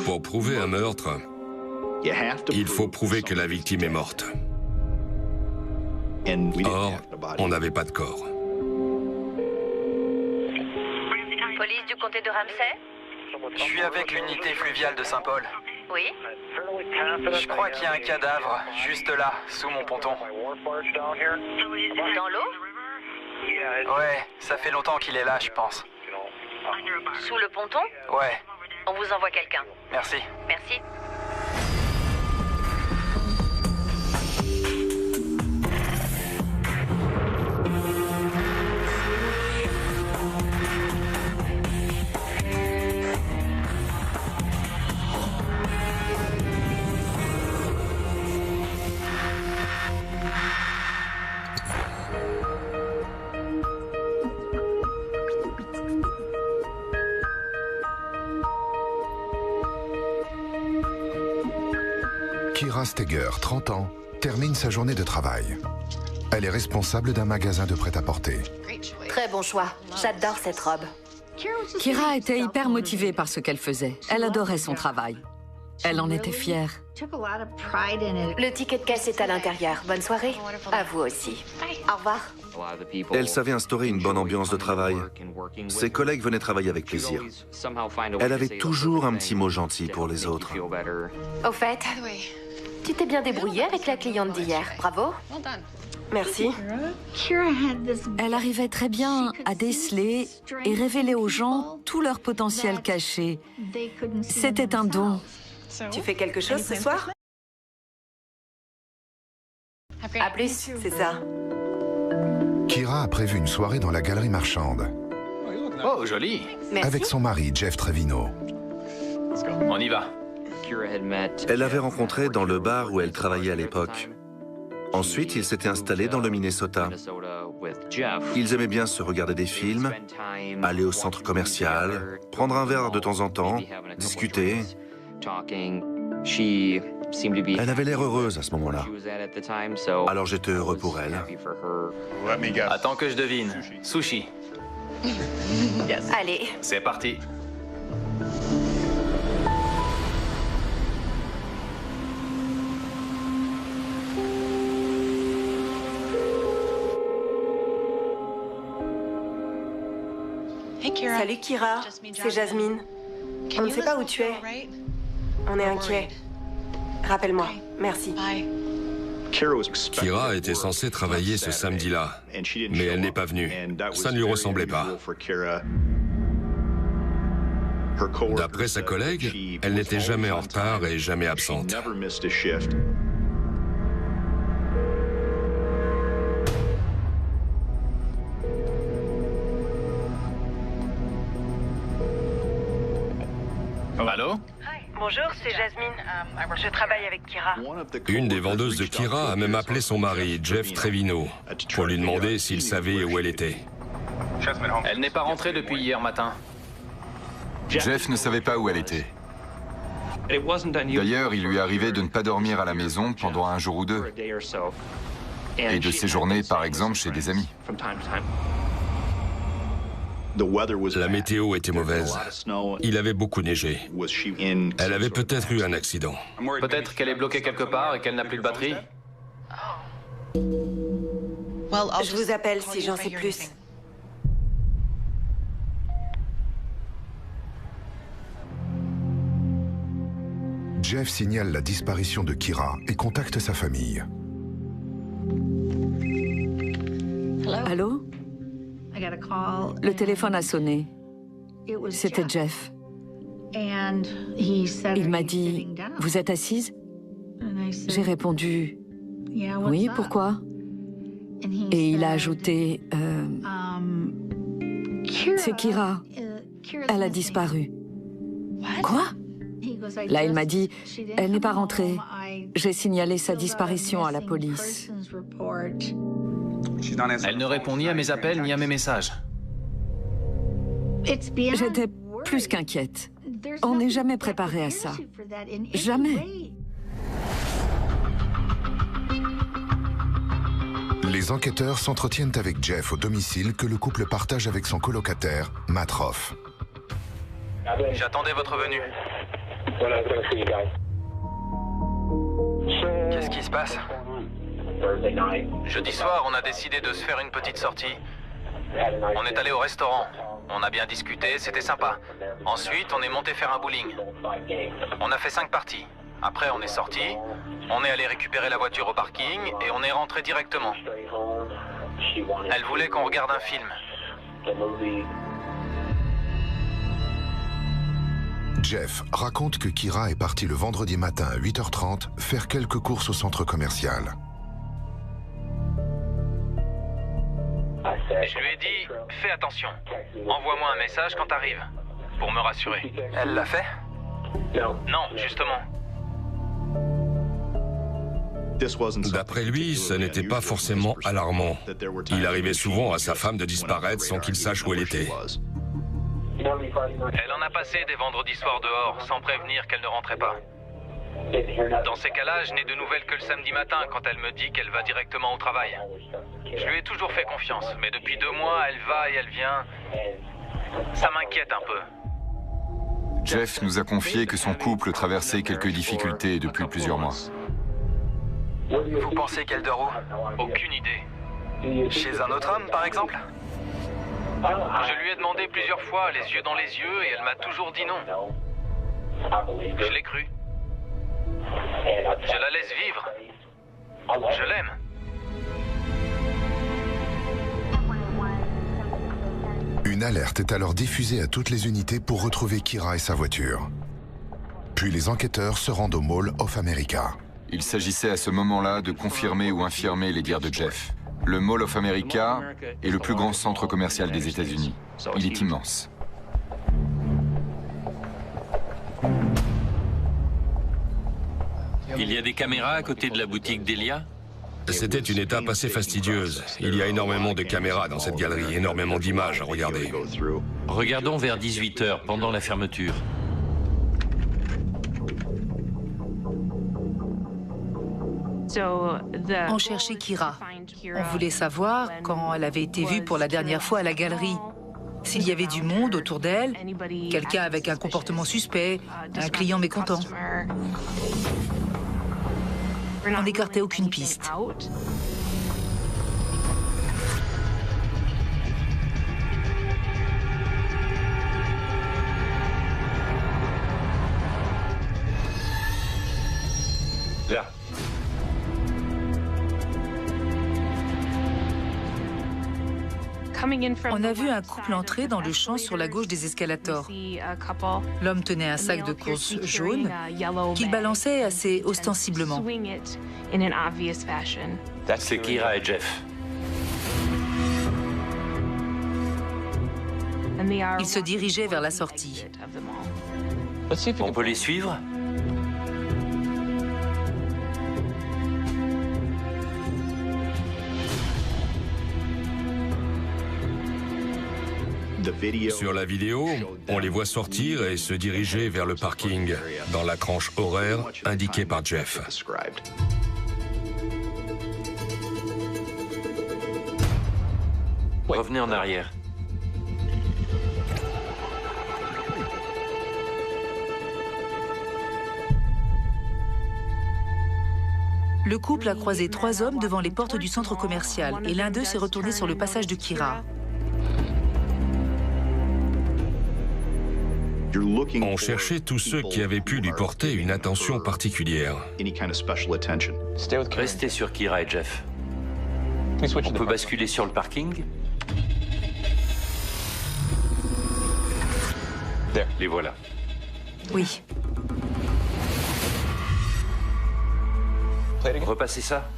Pour prouver un meurtre, il faut prouver que la victime est morte. Or, on n'avait pas de corps. Police du comté de Ramsey? Je suis avec l'unité fluviale de Saint-Paul. Oui. Je crois qu'il y a un cadavre, juste là, sous mon ponton. Dans l'eau? Ouais, ça fait longtemps qu'il est là, je pense. Sous le ponton? Ouais, On vous envoie quelqu'un. merci. Merci. Kira Steger, 30 ans, termine sa journée de travail. Elle est responsable d'un magasin de prêt-à-porter. Très bon choix. J'adore cette robe. Kira était hyper motivée par ce qu'elle faisait. Elle adorait son travail. Elle en était fière. Le ticket de caisse est à l'intérieur. Bonne soirée. À vous aussi. Au revoir. Elle savait instaurer une bonne ambiance de travail. Ses collègues venaient travailler avec plaisir. Elle avait toujours un petit mot gentil pour les autres. Au fait, tu t'es bien débrouillée avec la cliente d'hier. Bravo. Merci. Elle arrivait très bien à déceler et révéler aux gens tout leur potentiel caché. C'était un don. Tu fais quelque chose ce soir? À plus, c'est ça. Kira a prévu une soirée dans la galerie marchande Oh, joli. Merci. avec son mari, Jeff Trevino. On y va. Elle l'avait rencontré dans le bar où elle travaillait à l'époque. Ensuite, ils s'étaient installés dans le Minnesota. Ils aimaient bien se regarder des films, aller au centre commercial, prendre un verre de temps en temps, discuter. Elle avait l'air heureuse à ce moment-là. Alors j'étais heureux pour elle. Attends que je devine. Sushi. Allez. C'est parti. Salut Kira, c'est Jasmine. On ne sait pas où tu es. On est inquiet. Rappelle-moi. Merci. Kira était censée travailler ce samedi-là, mais elle n'est pas venue. Ça ne lui ressemblait pas. D'après sa collègue, elle n'était jamais en retard et jamais absente. Allô? Bonjour, c'est Jasmine. Je travaille avec Kira. Une des vendeuses de Kira a même appelé son mari, Jeff Trevino, pour lui demander s'il savait où elle était. Elle n'est pas rentrée depuis hier matin. Jeff ne savait pas où elle était. D'ailleurs, il lui arrivait de ne pas dormir à la maison pendant un jour ou deux, et de séjourner par exemple chez des amis. La météo était mauvaise. Il avait beaucoup neigé. Elle avait peut-être eu un accident. Peut-être qu'elle est bloquée quelque part et qu'elle n'a plus de batterie. Je vous appelle si j'en sais plus. Jeff signale la disparition de Kira et contacte sa famille. Allô? Le téléphone a sonné. C'était Jeff. Il m'a dit, « Vous êtes assise ?» J'ai répondu, « Oui, pourquoi ?» Et il a ajouté, « C'est Kira. Elle a disparu. » Quoi? Là, il m'a dit, « Elle n'est pas rentrée. J'ai signalé sa disparition à la police. » Elle ne répond ni à mes appels ni à mes messages. J'étais plus qu'inquiète. On n'est jamais préparé à ça. Jamais. Les enquêteurs s'entretiennent avec Jeff au domicile que le couple partage avec son colocataire, Matt Roth. J'attendais votre venue. Qu'est-ce qui se passe? Jeudi soir, on a décidé de se faire une petite sortie. On est allé au restaurant. On a bien discuté, c'était sympa. Ensuite, on est monté faire un bowling. On a fait 5 parties. Après, on est sorti. On est allé récupérer la voiture au parking et on est rentré directement. Elle voulait qu'on regarde un film. Jeff raconte que Kira est partie le vendredi matin à 8h30 faire quelques courses au centre commercial. Je lui ai dit, fais attention. Envoie-moi un message quand t'arrives, pour me rassurer. Elle l'a fait? Non, justement. D'après lui, ça n'était pas forcément alarmant. Il arrivait souvent à sa femme de disparaître sans qu'il sache où elle était. Elle en a passé des vendredis soirs dehors, sans prévenir qu'elle ne rentrait pas. Dans ces cas-là, je n'ai de nouvelles que le samedi matin, quand elle me dit qu'elle va directement au travail. Je lui ai toujours fait confiance, mais depuis 2 mois, elle va et elle vient. Ça m'inquiète un peu. Jeff nous a confié que son couple traversait quelques difficultés depuis plusieurs mois. Vous pensez qu'elle dort où? Aucune idée. Chez un autre homme, par exemple? Je lui ai demandé plusieurs fois, les yeux dans les yeux, et elle m'a toujours dit non. Je l'ai cru. Je la laisse vivre. Je l'aime. Une alerte est alors diffusée à toutes les unités pour retrouver Kira et sa voiture. Puis les enquêteurs se rendent au Mall of America. Il s'agissait à ce moment-là de confirmer ou infirmer les dires de Jeff. Le Mall of America est le plus grand centre commercial des États-Unis. Il est immense. Il y a des caméras à côté de la boutique d'Elia? C'était une étape assez fastidieuse. Il y a énormément de caméras dans cette galerie, énormément d'images à regarder. Regardons vers 18h, pendant la fermeture. On cherchait Kira. On voulait savoir quand elle avait été vue pour la dernière fois à la galerie. S'il y avait du monde autour d'elle, quelqu'un avec un comportement suspect, un client mécontent. On n'écartait aucune piste. Là. On a vu un couple entrer dans le champ sur la gauche des escalators. L'homme tenait un sac de course jaune qu'il balançait assez ostensiblement. C'est Kira et Jeff. Ils se dirigeaient vers la sortie. On peut les suivre? Sur la vidéo, on les voit sortir et se diriger vers le parking, dans la tranche horaire indiquée par Jeff. Revenez en arrière. Le couple a croisé 3 hommes devant les portes du centre commercial et l'un d'eux s'est retourné sur le passage de Kira. On cherchait tous ceux qui avaient pu lui porter une attention particulière. Restez sur Kira et Jeff. On peut basculer sur le parking? Les voilà. Oui. Repassez ça.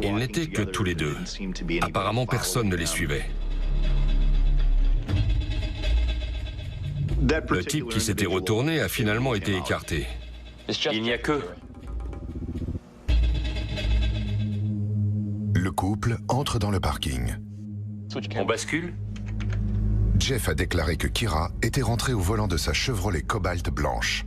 Ils n'étaient que tous les deux. Apparemment, personne ne les suivait. Le type qui s'était retourné a finalement été écarté. Il n'y a que... Le couple entre dans le parking. On bascule? Jeff a déclaré que Kira était rentrée au volant de sa Chevrolet Cobalt blanche.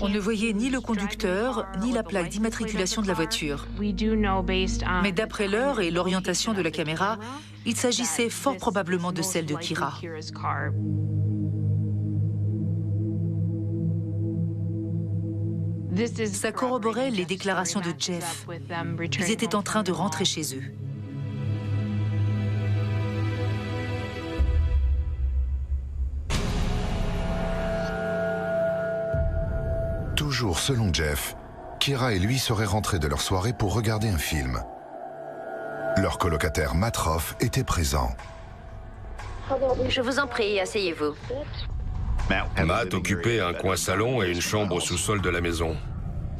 On ne voyait ni le conducteur, ni la plaque d'immatriculation de la voiture. Mais d'après l'heure et l'orientation de la caméra, il s'agissait fort probablement de celle de Kira. Ça corroborait les déclarations de Jeff. Ils étaient en train de rentrer chez eux. Toujours selon Jeff, Kira et lui seraient rentrés de leur soirée pour regarder un film. Leur colocataire Matt Roth était présent. Je vous en prie, asseyez-vous. Matt occupait un coin salon et une chambre au sous-sol de la maison.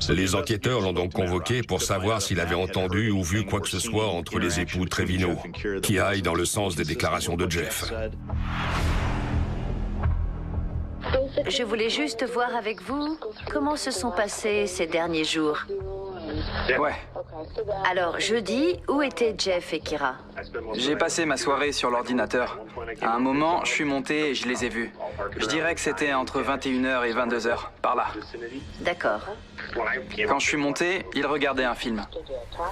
Les enquêteurs l'ont donc convoqué pour savoir s'il avait entendu ou vu quoi que ce soit entre les époux Trevino, qui aille dans le sens des déclarations de Jeff. Je voulais juste voir avec vous comment se sont passés ces derniers jours. Ouais. Alors, jeudi, où étaient Jeff et Kira? J'ai passé ma soirée sur l'ordinateur. À un moment, je suis monté et je les ai vus. Je dirais que c'était entre 21h et 22h, par là. D'accord. Quand je suis monté, ils regardaient un film.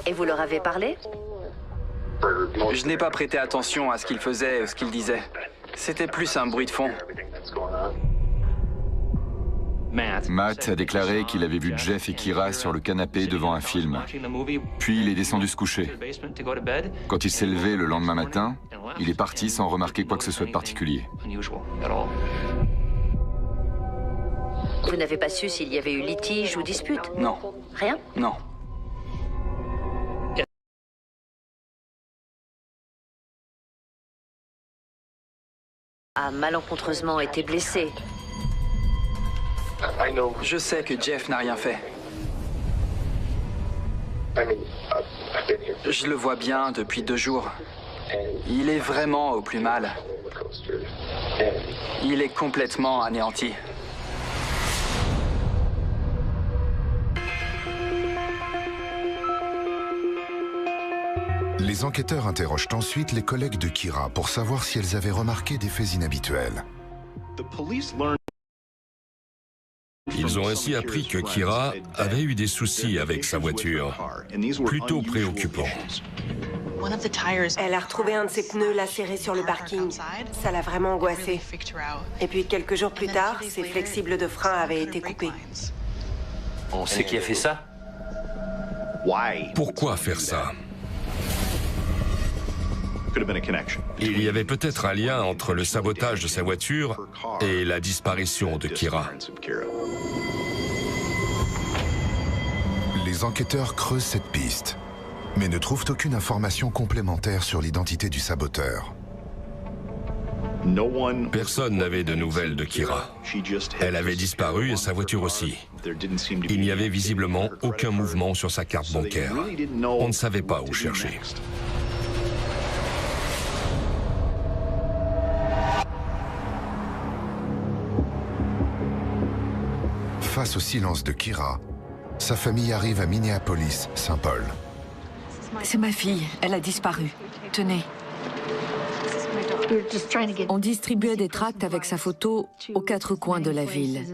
Et vous leur avez parlé? Je n'ai pas prêté attention à ce qu'ils faisaient ou ce qu'ils disaient. C'était plus un bruit de fond. Matt a déclaré qu'il avait vu Jeff et Kira sur le canapé devant un film. Puis il est descendu se coucher. Quand il s'est levé le lendemain matin, il est parti sans remarquer quoi que ce soit de particulier. Vous n'avez pas su s'il y avait eu litige ou dispute? Non. Rien? Non. A malencontreusement été blessé. Je sais que Jeff n'a rien fait. Je le vois bien depuis 2 jours. Il est vraiment au plus mal. Il est complètement anéanti. Les enquêteurs interrogent ensuite les collègues de Kira pour savoir si elles avaient remarqué des faits inhabituels. Ils ont ainsi appris que Kira avait eu des soucis avec sa voiture, plutôt préoccupants. Elle a retrouvé un de ses pneus lacérés sur le parking. Ça l'a vraiment angoissée. Et puis quelques jours plus tard, ses flexibles de frein avaient été coupés. On sait qui a fait ça? Pourquoi faire ça? Il y avait peut-être un lien entre le sabotage de sa voiture et la disparition de Kira. Les enquêteurs creusent cette piste, mais ne trouvent aucune information complémentaire sur l'identité du saboteur. Personne n'avait de nouvelles de Kira. Elle avait disparu et sa voiture aussi. Il n'y avait visiblement aucun mouvement sur sa carte bancaire. On ne savait pas où chercher. Face au silence de Kira, sa famille arrive à Minneapolis, Saint-Paul. C'est ma fille, elle a disparu. Tenez. On distribuait des tracts avec sa photo aux 4 coins de la ville.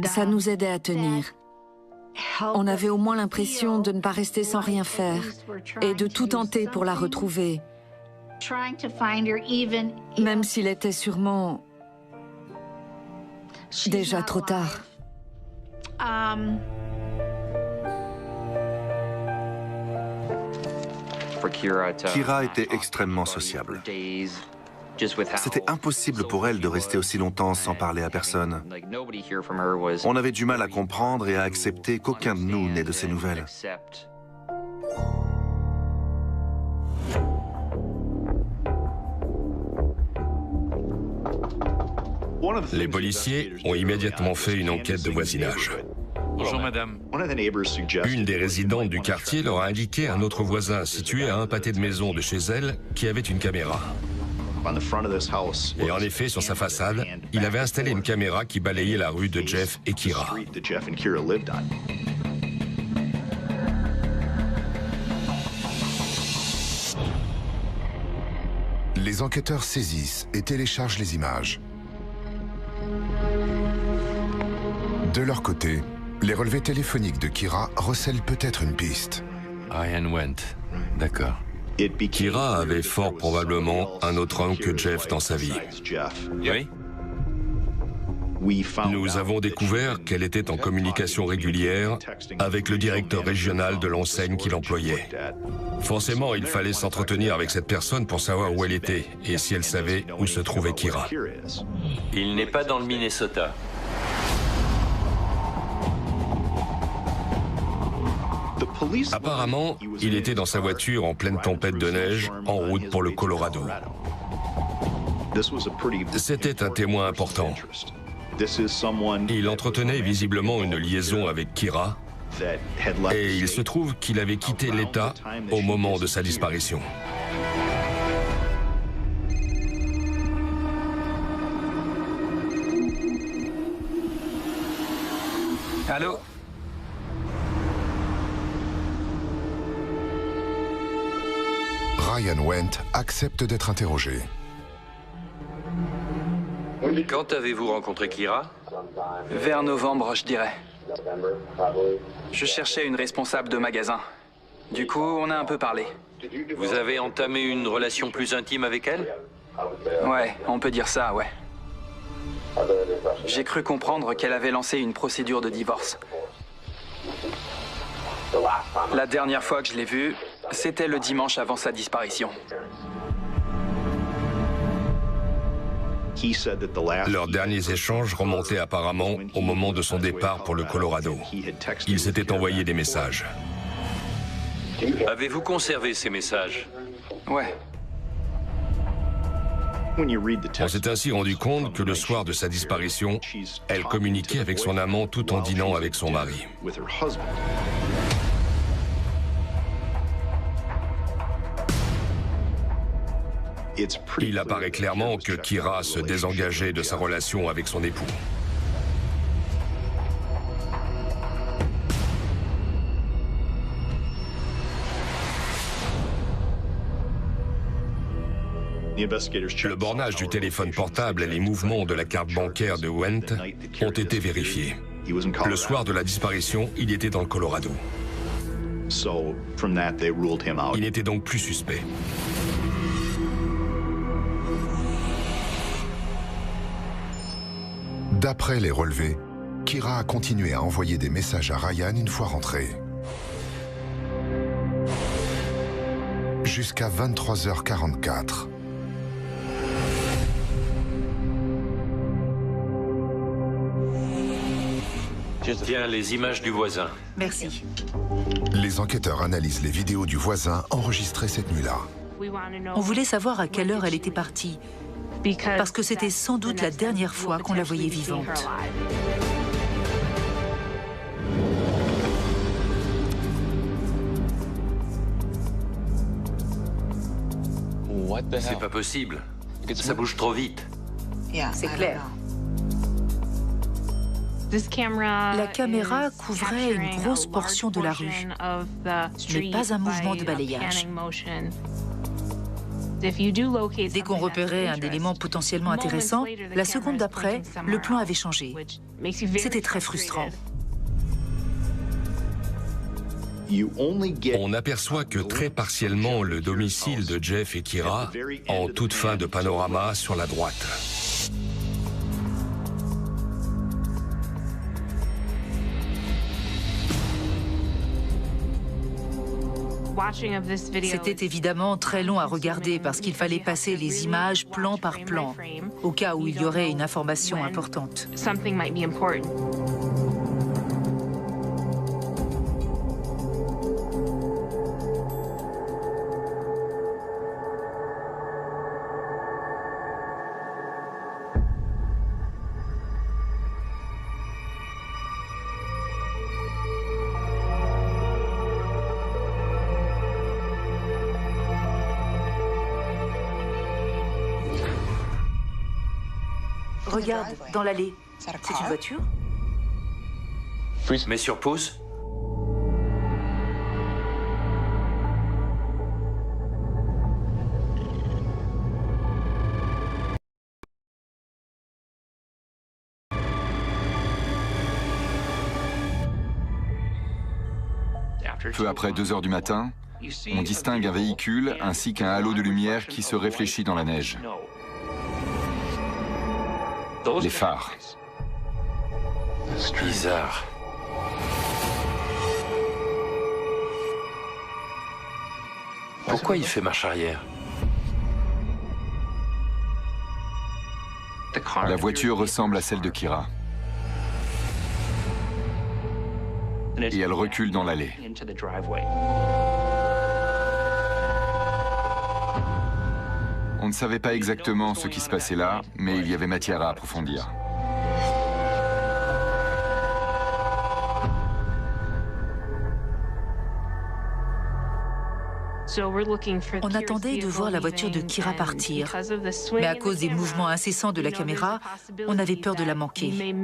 Ça nous aidait à tenir. On avait au moins l'impression de ne pas rester sans rien faire et de tout tenter pour la retrouver, même s'il était sûrement déjà trop tard. Kira était extrêmement sociable. C'était impossible pour elle de rester aussi longtemps sans parler à personne. On avait du mal à comprendre et à accepter qu'aucun de nous n'ait de ses nouvelles. Les policiers ont immédiatement fait une enquête de voisinage. Bonjour madame. Une des résidentes du quartier leur a indiqué un autre voisin situé à un pâté de maison de chez elle qui avait une caméra. Et en effet, sur sa façade, il avait installé une caméra qui balayait la rue de Jeff et Kira. Les enquêteurs saisissent et téléchargent les images. De leur côté, les relevés téléphoniques de Kira recèlent peut-être une piste. Ryan Wendt, d'accord. Kira avait fort probablement un autre homme que Jeff dans sa vie. Oui? Nous avons découvert qu'elle était en communication régulière avec le directeur régional de l'enseigne qu'il employait. Forcément, il fallait s'entretenir avec cette personne pour savoir où elle était et si elle savait où se trouvait Kira. Il n'est pas dans le Minnesota. Apparemment, il était dans sa voiture en pleine tempête de neige, en route pour le Colorado. C'était un témoin important. Il entretenait visiblement une liaison avec Kira, et il se trouve qu'il avait quitté l'État au moment de sa disparition. Allô? Ryan Wendt accepte d'être interrogé. Quand avez-vous rencontré Kira? Vers novembre, je dirais. Je cherchais une responsable de magasin. Du coup, on a un peu parlé. Vous avez entamé une relation plus intime avec elle? Ouais, on peut dire ça, ouais. J'ai cru comprendre qu'elle avait lancé une procédure de divorce. La dernière fois que je l'ai vue, c'était le dimanche avant sa disparition. Leurs derniers échanges remontaient apparemment au moment de son départ pour le Colorado. Ils s'étaient envoyés des messages. Avez-vous conservé ces messages? Ouais. On s'est ainsi rendu compte que le soir de sa disparition, elle communiquait avec son amant tout en dînant avec son mari. Il apparaît clairement que Kira se désengageait de sa relation avec son époux. Le bornage du téléphone portable et les mouvements de la carte bancaire de Wendt ont été vérifiés. Le soir de la disparition, il était dans le Colorado. Il n'était donc plus suspect. D'après les relevés, Kira a continué à envoyer des messages à Ryan une fois rentré. Jusqu'à 23h44. Tiens, les images du voisin. Merci. Les enquêteurs analysent les vidéos du voisin enregistrées cette nuit-là. On voulait savoir à quelle heure elle était partie, parce que c'était sans doute la dernière fois qu'on la voyait vivante. C'est pas possible. Ça bouge trop vite. C'est clair. La caméra couvrait une grosse portion de la rue, mais pas un mouvement de balayage. Dès qu'on repérait un élément potentiellement intéressant, la seconde d'après, le plan avait changé. C'était très frustrant. On n'aperçoit que très partiellement le domicile de Jeff et Kira en toute fin de panorama sur la droite. C'était évidemment très long à regarder parce qu'il fallait passer les images plan par plan, au cas où il y aurait une information importante. Regarde, dans l'allée. C'est une voiture? Mets sur pause. Peu après 2 heures du matin, on distingue un véhicule ainsi qu'un halo de lumière qui se réfléchit dans la neige. Les phares. Bizarre. Pourquoi il fait marche arrière? La voiture ressemble à celle de Kira. Et elle recule dans l'allée. On ne savait pas exactement ce qui se passait là, mais il y avait matière à approfondir. On attendait de voir la voiture de Kira partir, mais à cause des mouvements incessants de la caméra, on avait peur de la manquer.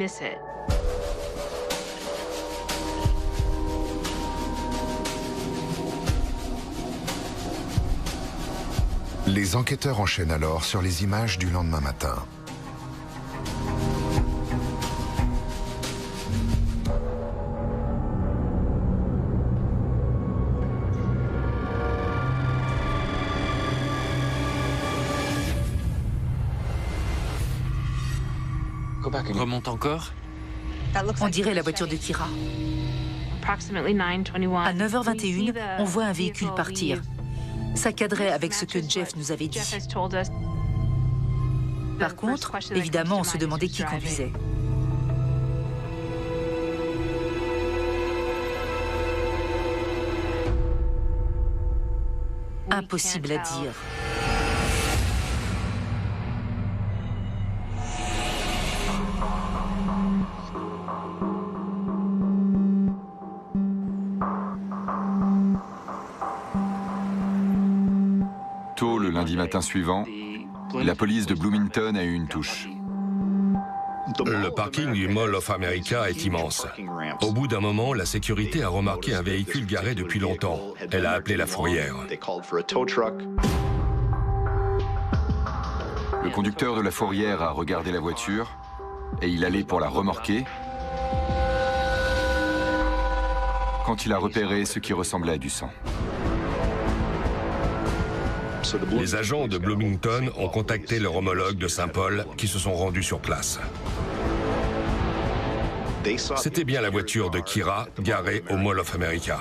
Les enquêteurs enchaînent alors sur les images du lendemain matin. Remonte encore? On dirait la voiture de Kira. À 9h21, on voit un véhicule partir. Ça cadrait avec ce que Jeff nous avait dit. Par contre, évidemment, on se demandait qui conduisait. Impossible à dire. Tôt le lundi matin suivant, la police de Bloomington a eu une touche. Le parking du Mall of America est immense. Au bout d'un moment, la sécurité a remarqué un véhicule garé depuis longtemps. Elle a appelé la fourrière. Le conducteur de la fourrière a regardé la voiture et il allait pour la remorquer quand il a repéré ce qui ressemblait à du sang. Les agents de Bloomington ont contacté leur homologue de Saint-Paul qui se sont rendus sur place. C'était bien la voiture de Kira garée au Mall of America.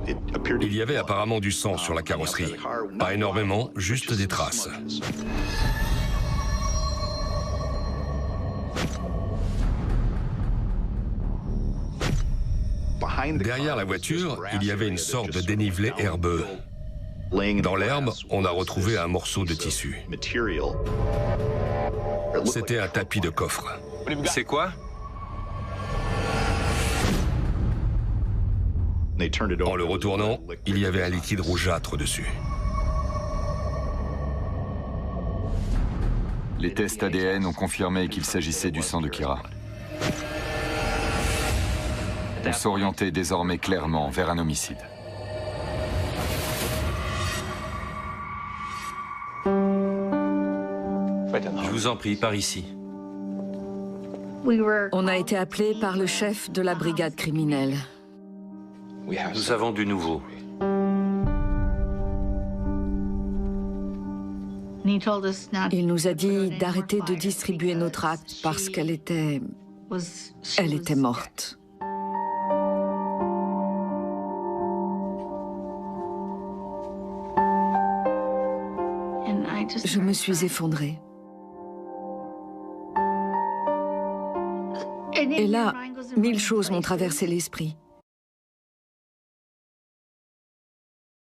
Il y avait apparemment du sang sur la carrosserie. Pas énormément, juste des traces. Derrière la voiture, il y avait une sorte de dénivelé herbeux. Dans l'herbe, on a retrouvé un morceau de tissu. C'était un tapis de coffre. C'est quoi? En le retournant, il y avait un liquide rougeâtre dessus. Les tests ADN ont confirmé qu'il s'agissait du sang de Kira. On s'orientait désormais clairement vers un homicide. Je vous en prie, par ici. On a été appelé par le chef de la brigade criminelle. Nous avons du nouveau. Il nous a dit d'arrêter de distribuer nos tracts parce qu'elle était morte. Je me suis effondrée. Et là, 1000 choses m'ont traversé l'esprit.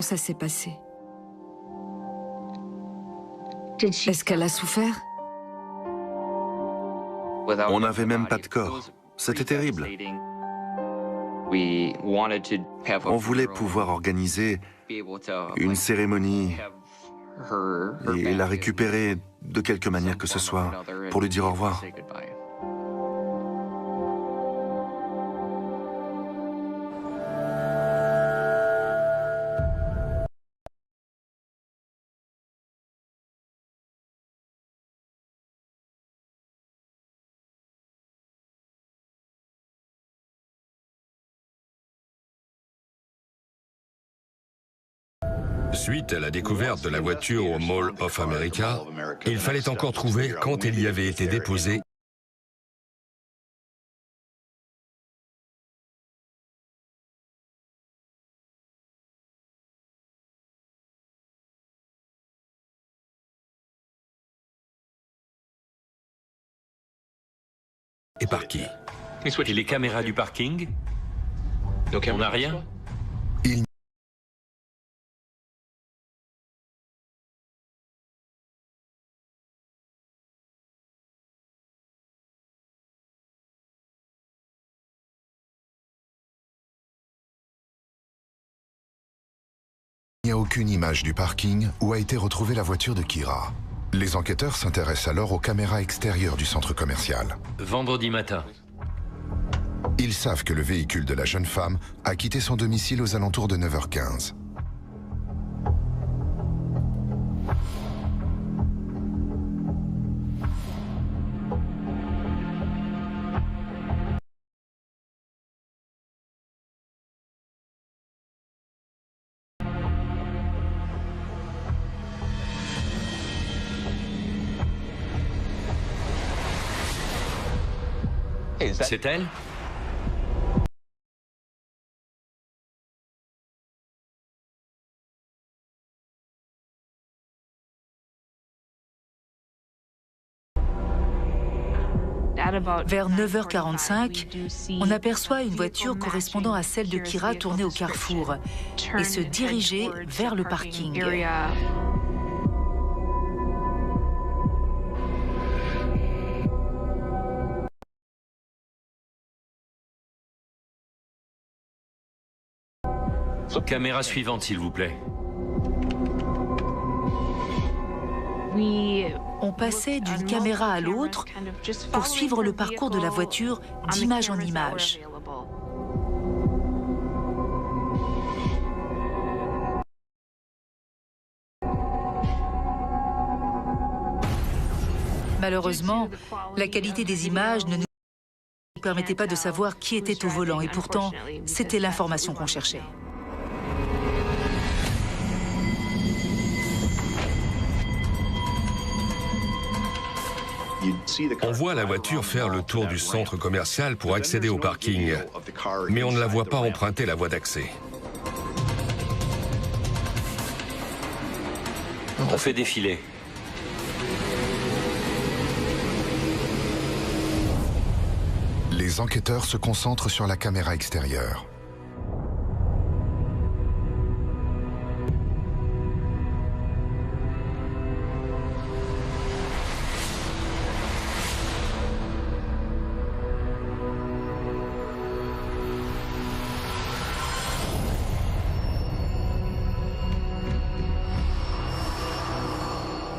Ça s'est passé. Est-ce qu'elle a souffert? On n'avait même pas de corps. C'était terrible. On voulait pouvoir organiser une cérémonie et la récupérer de quelque manière que ce soit pour lui dire au revoir. Suite à la découverte de la voiture au Mall of America, il fallait encore trouver quand elle y avait été déposée et par qui. Et les caméras du parking? On n'a rien? Il n'y a aucune image du parking où a été retrouvée la voiture de Kyra. Les enquêteurs s'intéressent alors aux caméras extérieures du centre commercial. Vendredi matin. Ils savent que le véhicule de la jeune femme a quitté son domicile aux alentours de 9h15. C'est elle? Vers 9h45, on aperçoit une voiture correspondant à celle de Kyra tourner au carrefour et se diriger vers le parking. Caméra suivante, s'il vous plaît. On passait d'une caméra à l'autre pour suivre le parcours de la voiture d'image en image. Malheureusement, la qualité des images ne nous permettait pas de savoir qui était au volant et pourtant, c'était l'information qu'on cherchait. On voit la voiture faire le tour du centre commercial pour accéder au parking, mais on ne la voit pas emprunter la voie d'accès. On fait défiler. Les enquêteurs se concentrent sur la caméra extérieure.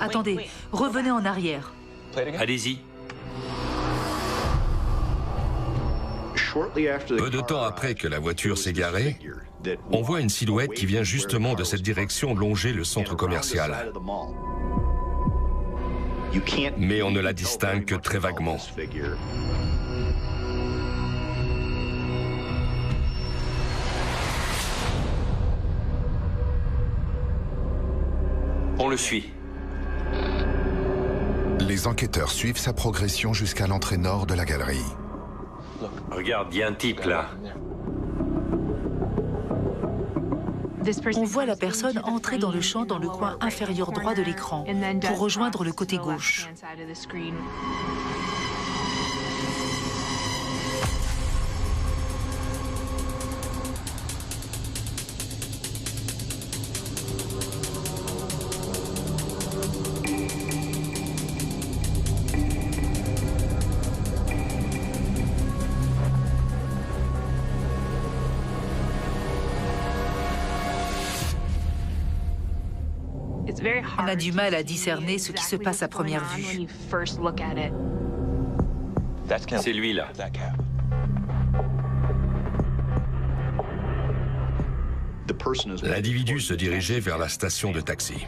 Attendez, revenez en arrière. Allez-y. Peu de temps après que la voiture s'est garée, on voit une silhouette qui vient justement de cette direction longer le centre commercial. Mais on ne la distingue que très vaguement. On le suit. Les enquêteurs suivent sa progression jusqu'à l'entrée nord de la galerie. Regarde, il y a un type là. On voit la personne entrer dans le champ dans le coin inférieur droit de l'écran pour rejoindre le côté gauche. On a du mal à discerner ce qui se passe à première vue. C'est lui là. L'individu se dirigeait vers la station de taxi.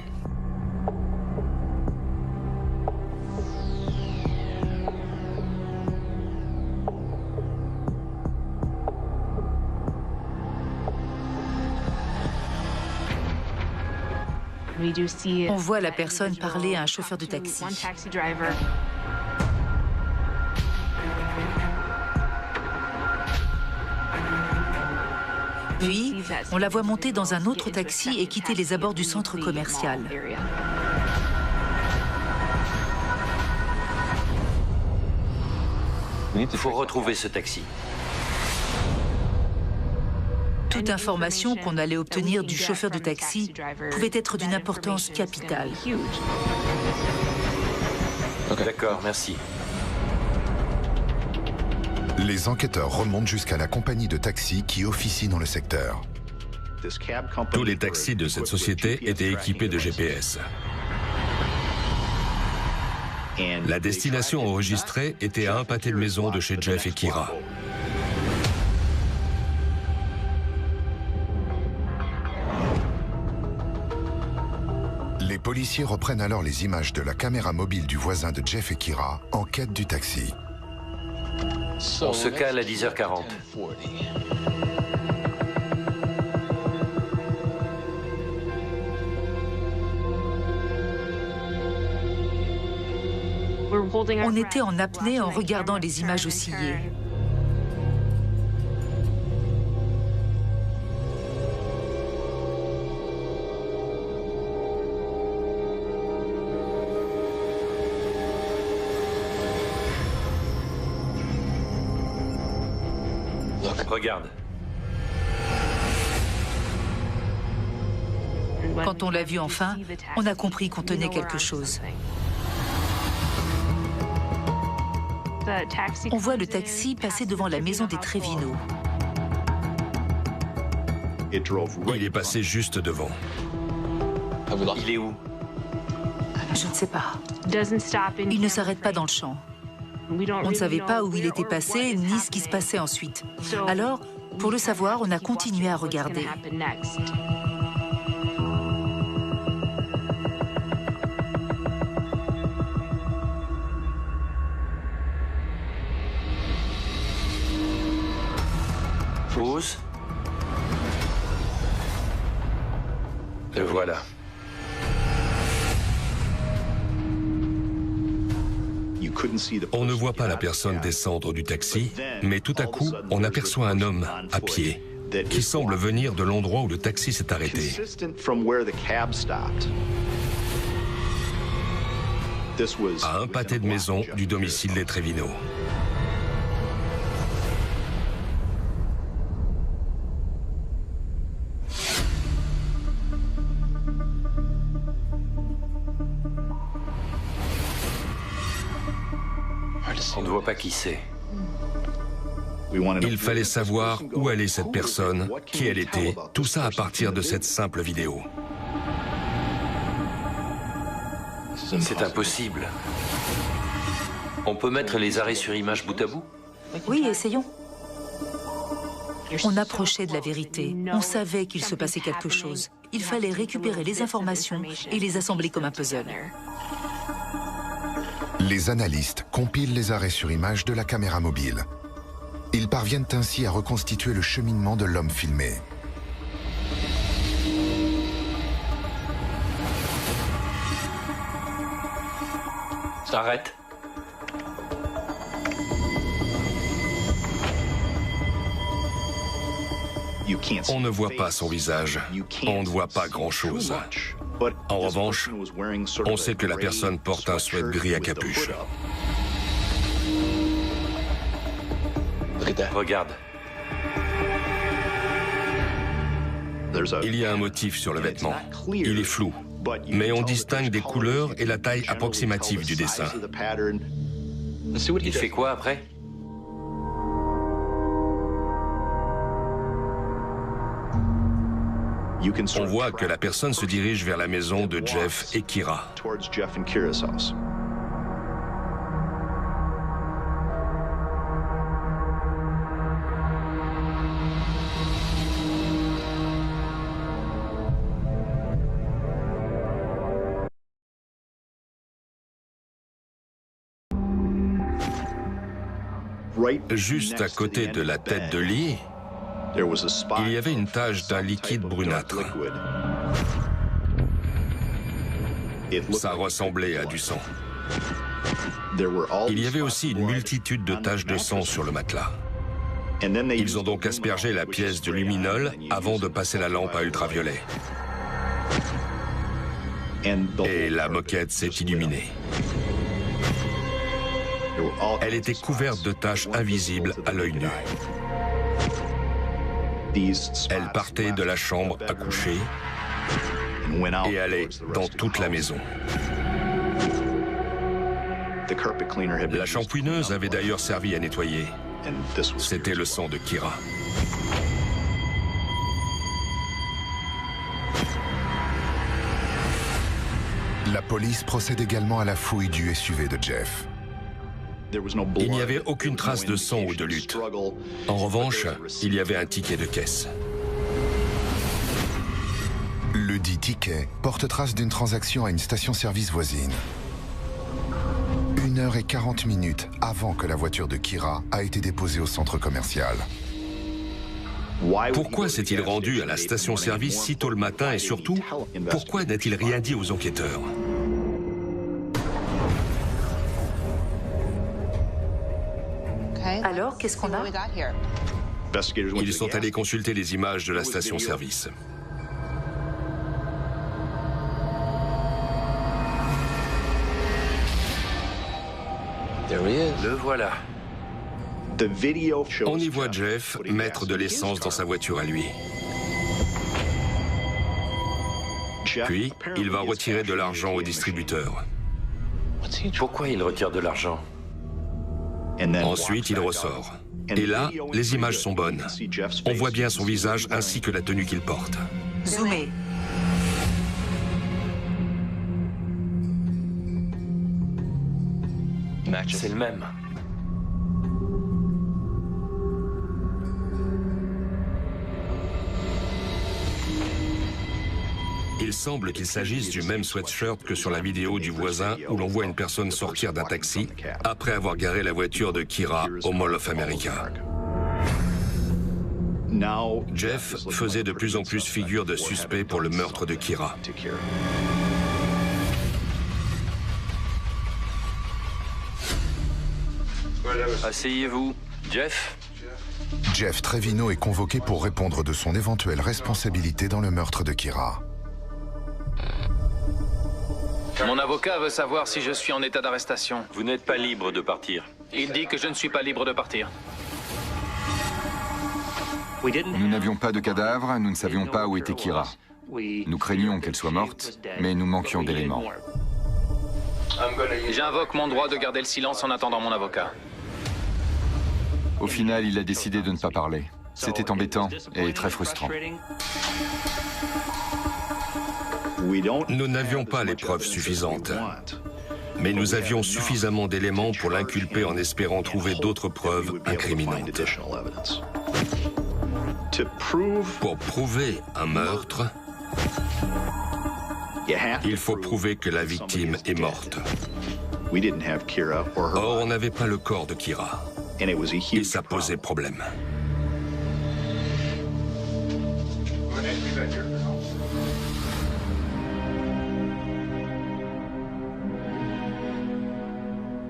On voit la personne parler à un chauffeur de taxi. Puis, on la voit monter dans un autre taxi et quitter les abords du centre commercial. Il faut retrouver ce taxi. Toute information qu'on allait obtenir du chauffeur de taxi pouvait être d'une importance capitale. D'accord, merci. Les enquêteurs remontent jusqu'à la compagnie de taxi qui officie dans le secteur. Tous les taxis de cette société étaient équipés de GPS. La destination enregistrée était à un pâté de maison de chez Jeff et Kira. Les policiers reprennent alors les images de la caméra mobile du voisin de Jeff et Kira en quête du taxi. On se cale à 10h40. On était en apnée en regardant les images osciller. Regarde. Quand on l'a vu enfin, on a compris qu'on tenait quelque chose. On voit le taxi passer devant la maison des Trevino. Il est passé juste devant. Il est où? Je ne sais pas. Il ne s'arrête pas dans le champ. On ne savait pas où il était passé, ni ce qui se passait ensuite. Alors, pour le savoir, on a continué à regarder. Pause. Le voilà. On ne voit pas la personne descendre du taxi, mais tout à coup, on aperçoit un homme à pied qui semble venir de l'endroit où le taxi s'est arrêté. À un pâté de maison du domicile des Trevino. On ne voit pas qui c'est. Il fallait savoir où allait cette personne, qui elle était, tout ça à partir de cette simple vidéo. C'est impossible. On peut mettre les arrêts sur image bout à bout? Oui, essayons. On approchait de la vérité. On savait qu'il se passait quelque chose. Il fallait récupérer les informations et les assembler comme un puzzle. Les analystes compilent les arrêts sur image de la caméra mobile. Ils parviennent ainsi à reconstituer le cheminement de l'homme filmé. Arrête. On ne voit pas son visage. On ne voit pas grand-chose. En revanche, on sait que la personne porte un sweat gris à capuche. Regarde. Il y a un motif sur le vêtement. Il est flou, mais on distingue des couleurs et la taille approximative du dessin. Il fait quoi après? On voit que la personne se dirige vers la maison de Jeff et Kira. Juste à côté de la tête de Lee, il y avait une tache d'un liquide brunâtre. Ça ressemblait à du sang. Il y avait aussi une multitude de taches de sang sur le matelas. Ils ont donc aspergé la pièce de luminol avant de passer la lampe à ultraviolet. Et la moquette s'est illuminée. Elle était couverte de taches invisibles à l'œil nu. Elle partait de la chambre à coucher et allait dans toute la maison. La shampooineuse avait d'ailleurs servi à nettoyer. C'était le sang de Kira. La police procède également à la fouille du SUV de Jeff. Il n'y avait aucune trace de sang ou de lutte. En revanche, il y avait un ticket de caisse. Le dit ticket porte trace d'une transaction à une station-service voisine. 1h40 avant que la voiture de Kira a été déposée au centre commercial. Pourquoi s'est-il rendu à la station-service si tôt le matin et surtout, pourquoi n'a-t-il rien dit aux enquêteurs? Alors, qu'est-ce qu'on a? Ils sont allés consulter les images de la station-service. Le voilà. On y voit Jeff mettre de l'essence dans sa voiture à lui. Puis, il va retirer de l'argent au distributeur. Pourquoi il retire de l'argent? Ensuite, il ressort. Et là, les images sont bonnes. On voit bien son visage ainsi que la tenue qu'il porte. Zoomé. C'est le même. Il semble qu'il s'agisse du même sweatshirt que sur la vidéo du voisin où l'on voit une personne sortir d'un taxi après avoir garé la voiture de Kira au Mall of America. Jeff faisait de plus en plus figure de suspect pour le meurtre de Kira. Asseyez-vous. Jeff? Jeff Trevino est convoqué pour répondre de son éventuelle responsabilité dans le meurtre de Kira. Mon avocat veut savoir si je suis en état d'arrestation. Vous n'êtes pas libre de partir. Il dit que je ne suis pas libre de partir. Nous n'avions pas de cadavre, nous ne savions pas où était Kira. Nous craignions qu'elle soit morte, mais nous manquions d'éléments. J'invoque mon droit de garder le silence en attendant mon avocat. Au final, il a décidé de ne pas parler. C'était embêtant et très frustrant. Nous n'avions pas les preuves suffisantes. Mais nous avions suffisamment d'éléments pour l'inculper en espérant trouver d'autres preuves incriminantes. Pour prouver un meurtre, il faut prouver que la victime est morte. Or, on n'avait pas le corps de Kira. Et ça posait problème.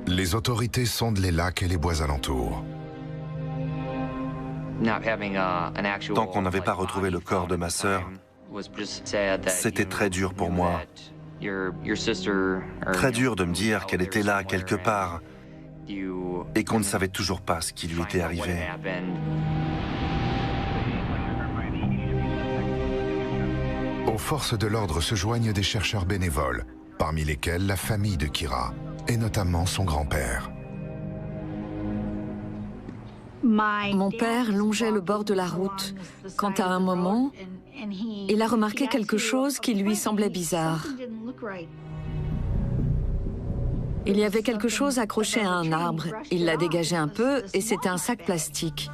Les autorités sondent les lacs et les bois alentours. Tant qu'on n'avait pas retrouvé le corps de ma sœur, c'était très dur pour moi. Très dur de me dire qu'elle était là quelque part et qu'on ne savait toujours pas ce qui lui était arrivé. Aux forces de l'ordre se joignent des chercheurs bénévoles, parmi lesquels la famille de Kira, et notamment son grand-père. Mon père longeait le bord de la route quand, à un moment, il a remarqué quelque chose qui lui semblait bizarre. Il y avait quelque chose accroché à un arbre. Il l'a dégagé un peu et c'était un sac plastique.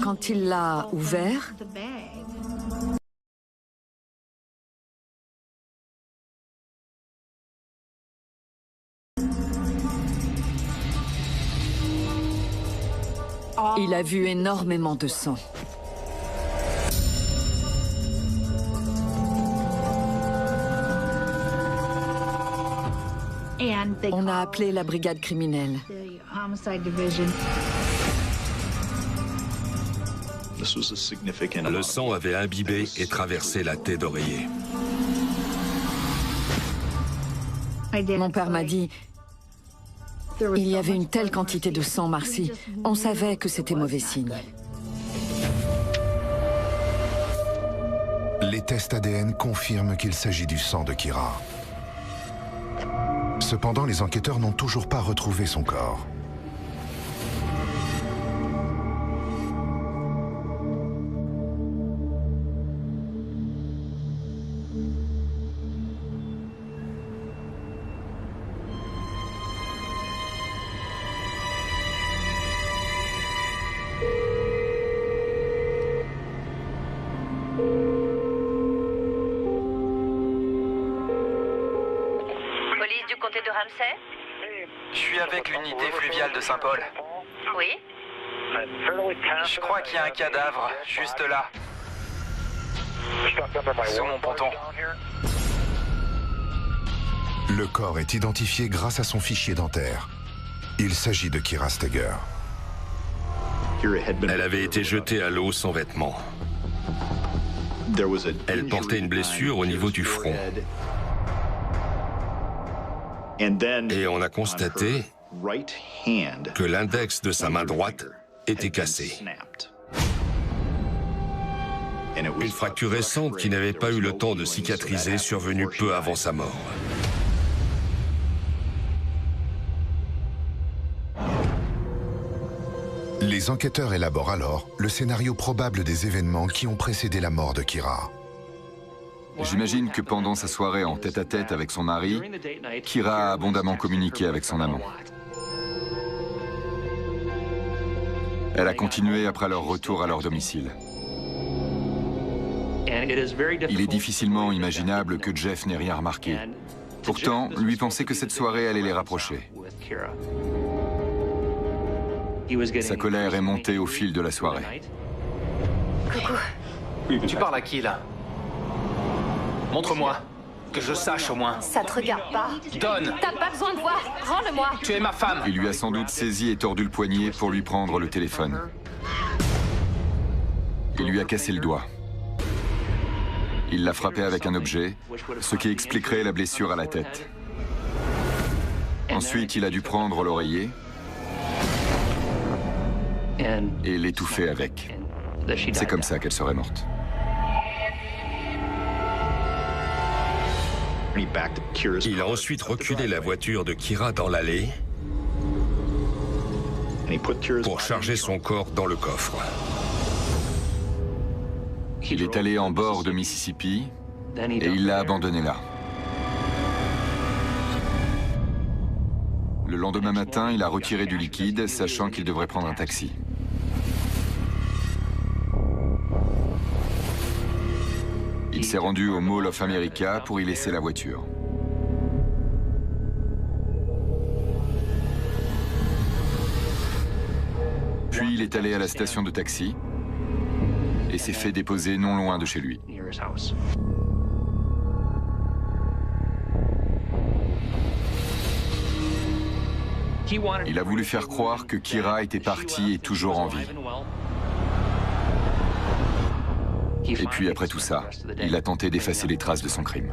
Quand il l'a ouvert, Il a vu énormément de sang. On a appelé la brigade criminelle. Le sang avait imbibé et traversé la tête d'oreiller. Mon père m'a dit, il y avait une telle quantité de sang, Marcy. On savait que c'était mauvais signe. Les tests ADN confirment qu'il s'agit du sang de Kyra. Cependant, les enquêteurs n'ont toujours pas retrouvé son corps. Police du comté de Ramsey? Je suis avec l'unité fluviale de Saint-Paul. Oui? Je crois qu'il y a un cadavre, juste là. Sous mon ponton. Le corps est identifié grâce à son fichier dentaire. Il s'agit de Kyra Steger. Elle avait été jetée à l'eau sans vêtements. Elle portait une blessure au niveau du front. Et on a constaté que l'index de sa main droite était cassé. Une fracture récente qui n'avait pas eu le temps de cicatriser, survenue peu avant sa mort. Les enquêteurs élaborent alors le scénario probable des événements qui ont précédé la mort de Kyra. J'imagine que pendant sa soirée en tête-à-tête avec son mari, Kyra a abondamment communiqué avec son amant. Elle a continué après leur retour à leur domicile. Il est difficilement imaginable que Jeff n'ait rien remarqué. Pourtant, lui pensait que cette soirée allait les rapprocher. Sa colère est montée au fil de la soirée. Coucou. Tu parles à qui, là? Montre-moi. Que je sache, au moins. Ça te regarde pas. Donne. T'as pas besoin de voir. Rends-le-moi. Tu es ma femme. Il lui a sans doute saisi et tordu le poignet pour lui prendre le téléphone. Il lui a cassé le doigt. Il l'a frappé avec un objet, ce qui expliquerait la blessure à la tête. Ensuite, il a dû prendre l'oreiller et l'étouffer avec. C'est comme ça qu'elle serait morte. Il a ensuite reculé la voiture de Kyra dans l'allée pour charger son corps dans le coffre. Il est allé en bord de Mississippi et il l'a abandonné là. Le lendemain matin, il a retiré du liquide, sachant qu'il devrait prendre un taxi. Il s'est rendu au Mall of America pour y laisser la voiture. Puis il est allé à la station de taxi et s'est fait déposer non loin de chez lui. Il a voulu faire croire que Kyra était partie et toujours en vie. Et puis après tout ça, il a tenté d'effacer les traces de son crime.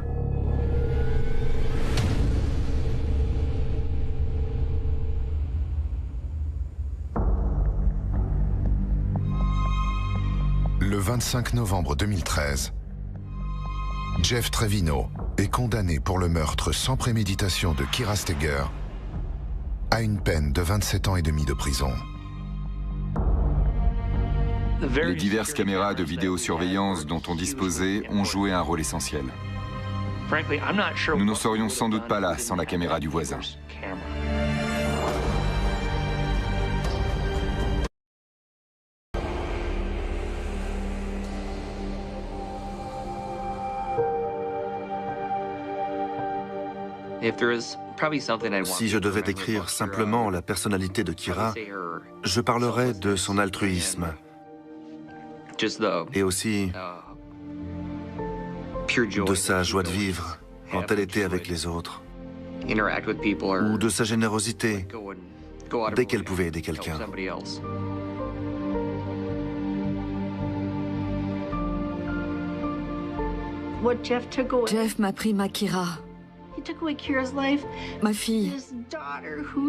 Le 25 novembre 2013, Jeff Trevino est condamné pour le meurtre sans préméditation de Kyra Steger à une peine de 27 ans et demi de prison. Les diverses caméras de vidéosurveillance dont on disposait ont joué un rôle essentiel. Nous n'en serions sans doute pas là sans la caméra du voisin. Si je devais décrire simplement la personnalité de Kira, je parlerais de son altruisme et aussi de sa joie de vivre quand elle était avec les autres, ou de sa générosité dès qu'elle pouvait aider quelqu'un. Jeff m'a pris ma Kira, ma fille,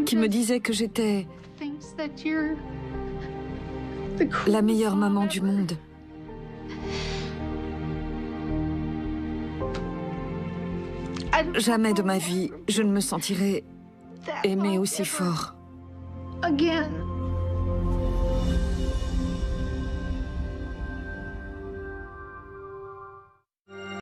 qui me disait que j'étais la meilleure maman du monde. Jamais de ma vie, je ne me sentirais aimée aussi fort.